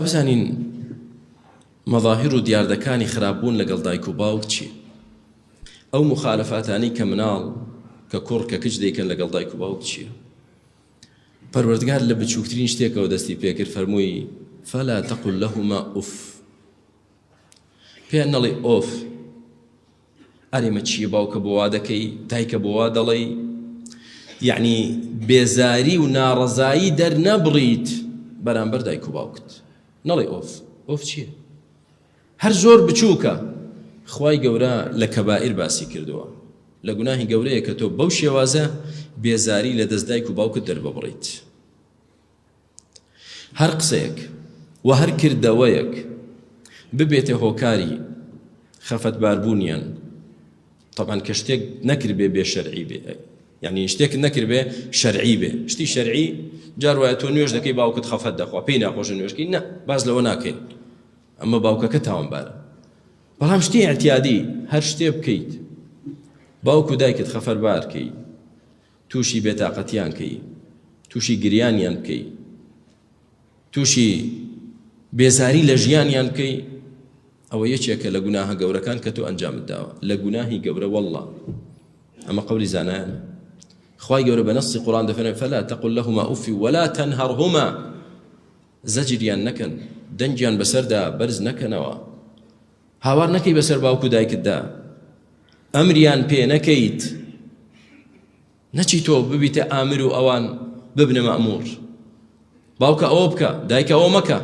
بزانین مظاهر و دیاردەکانی خراپبوون لەگەڵ دایک و باوک چی؟ ئەو مخالەفاتانی کە مناڵ کە کوڕ کە کچ دەیکەن لەگەڵ دایک و باوک چییە؟ پەروەردگار لە بچووکترین شتێکەوە دەستی پێکرد فەرمووی فەلا تەقل لەهما ئوف، پێیان نەڵێ ئۆف. ئەرێمە چییە باوکە بۆ وا دەکەی، دایکە بۆ وا دەڵێی، یعنی بێزاری و ناڕەزایی دەرنەبڕیت بەرامبەر دایک و باوکت. نەڵێ ئۆف. ئۆف چییە؟ هەر زۆر بچووکە. خوای گەورە لە کەبائیر باسی کردووە، لە گوناهی گەورەیە کە تۆ بەو شێوازە بێزاری لە دەست دایک و باوکت دەرببڕیت. هەر قسەیەک و هەر کردەوەیەک ببێتە هۆکاری خەفەتباربوونیان، طبعاً کە شتێک نەکرد بێ بێ شەرعی بێ، یعنی شتێک نەکرد بێ شەرعی بێ. شتی شەرعی جار وایە تۆ نوێژ دەکەی باوکت خەفەت دەخوا، پێی ناخۆشە نوێژکەی، نە، باز لەوە ناکەین، ئەمە باوکەکە تاوانبارە. بەڵام شتی ئەعتیادی هەر شتێ بکەیت باوک و دایکت خەفەتبارکەی، تووشی بێتاقەتیان کەی، تووشی گریانیان بکەی، تووشی بێزاری لە ژیانیان بکەی، ئەوە یەکێکە لە گوناهە گەورەکان کە تۆ ئەنجامت داوە، لە گوناهی گەورە. وەڵڵا ئەمە قەولی زانایانە. خوای گەورە بە نەسی قورئان دەفەرمێ فەلا تەقل لەهما ئوف وەلا تەنهەرهما، زەجریان نەکەن، دەنگیان بەسەردا بەرز نەکەنەوە، هاوار نەکەی بەسەر باوک و دایکتدا، ئەمریان پێ نەکەیت، نەچی تۆ ببیتە ئامر و ئەوان ببنە مەئموور. باوکە ئەوە بکە، دایکە ئەوە مەکە.